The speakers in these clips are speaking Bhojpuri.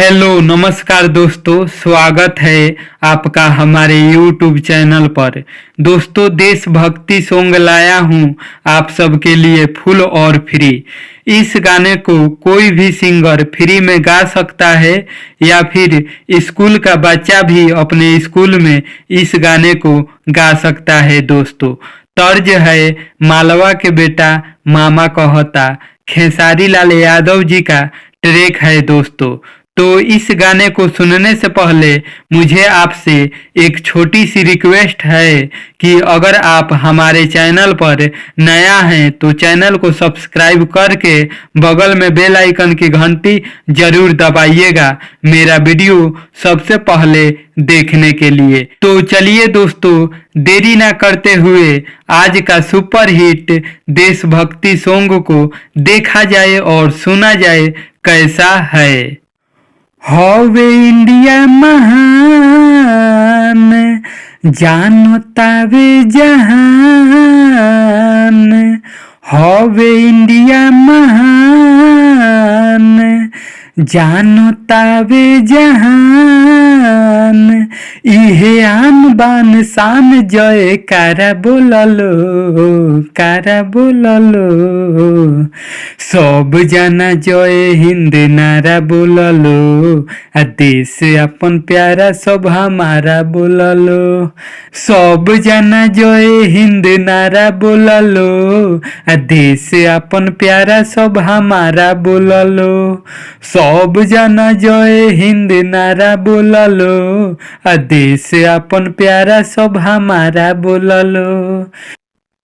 हेलो नमस्कार दोस्तों, स्वागत है आपका हमारे YouTube चैनल पर। दोस्तों, देशभक्ति सॉन्ग लाया हूँ आप सबके लिए फुल और फ्री। इस गाने को कोई भी सिंगर फ्री में गा सकता है या फिर स्कूल का बच्चा भी अपने स्कूल में इस गाने को गा सकता है। दोस्तों, तर्ज है मालवा के बेटा मामा कहता, खेसारी लाल यादव जी का ट्रैक है। दोस्तों, तो इस गाने को सुनने से पहले मुझे आपसे एक छोटी सी रिक्वेस्ट है कि अगर आप हमारे चैनल पर नया हैं तो चैनल को सब्सक्राइब करके बगल में बेल आइकन की घंटी जरूर दबाइएगा, मेरा वीडियो सबसे पहले देखने के लिए। तो चलिए दोस्तों, देरी ना करते हुए आज का सुपर हिट देशभक्ति सॉन्ग को देखा जाए और सुना जाए कैसा है। हवे इंडिया महान, जानो तावे जहान। हवे इंडिया महान, जानो तावे जहान। इहे आन बान शान जय कारा बोललो, कारा बोललो। सब जना जय हिंद नारा बोललो, आ देश अपन प्यारा सब हमारा बोललो। सब जना जय हिंद नारा बोललो, आ देश अपन प्यारा सब हमारा बोललो। सब जना जय हिंद नारा बोललो, आ देश अपन प्यारा सब हमारा बोललो।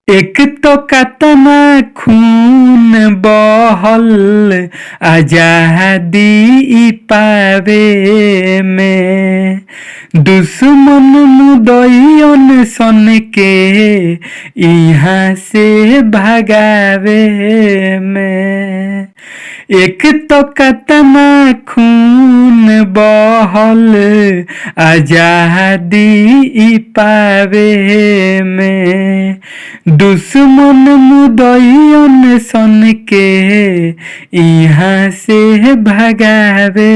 एक तो कतना खून बहल आजादी पावे में, दुश्मन मुदयन सन के यहाँ से भगावे में। एक तो कतना खून बहल आजादी पावे में, दुश्मन मुदयन सन के यहाँ से भगावे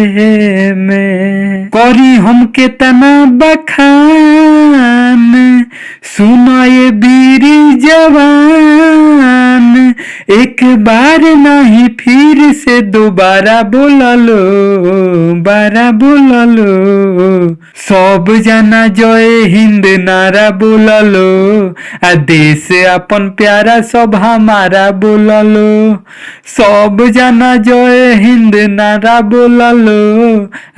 में। करी हम केतना बखान, सुनाए वीर जवान। एक बार नहीं फिर से दोबारा बोललो, बारा बोललो। सब जना जय हिंद नारा बोललो, आ देश अपन प्यारा सब हमारा बोललो। सब जना जय हिंद नारा बोललो,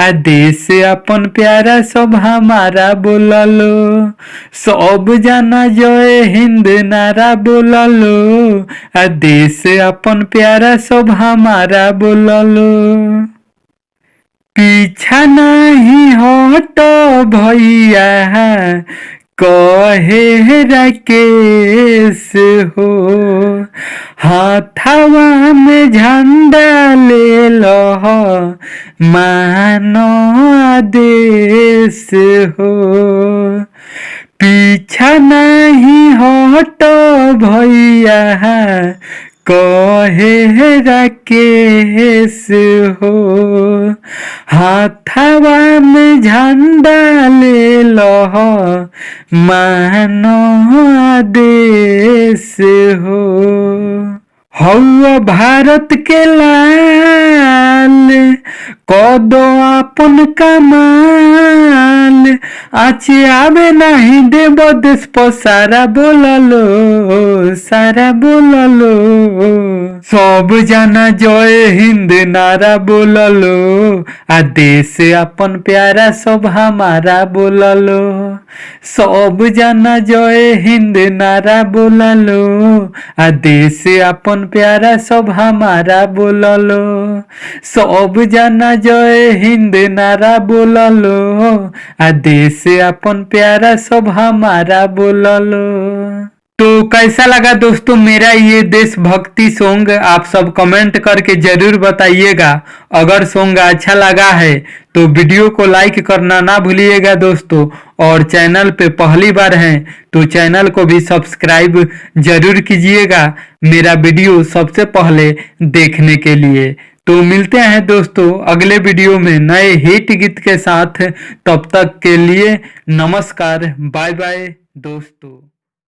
आ देश अपन प्यारा सब हमारा बोललो। सब जना जय हिंद नारा बोललो, आ देश अपन प्यारा सब हमारा बोललो। पीछा नहीं हट भैया कहे राकेश हो, हाथवा में झंडा ले लो मानो आदेश हो। पीछा नहीं हट भैया कहे राकेश हो, हाथवा में झंडा ले लो मानो आदेश हो। हौवा भारत के लाल कदो अपन कमाल, आचे आवे नहीं देव देश पर सारा बोललो, सारा बोललो। सब जना जय हिंद नारा बोललो, आ देश अपन प्यारा सब हमारा बोललो। सब जना जय हिंद नारा बोललो, आ देश अपन प्यारा सब हमारा बोललो। सब जना जय हिंद नारा बोललो, आ देश अपन प्यारा सब हमारा बोललो। तो कैसा लगा दोस्तों मेरा ये देशभक्ति सॉन्ग, आप सब कमेंट करके जरूर बताइएगा। अगर सॉन्ग अच्छा लगा है तो वीडियो को लाइक करना ना भूलिएगा दोस्तों, और चैनल पे पहली बार हैं तो चैनल को भी सब्सक्राइब जरूर कीजिएगा मेरा वीडियो सबसे पहले देखने के लिए। तो मिलते हैं दोस्तों अगले वीडियो में नए हिट गीत के साथ। तब तक के लिए नमस्कार, बाय बाय दोस्तों।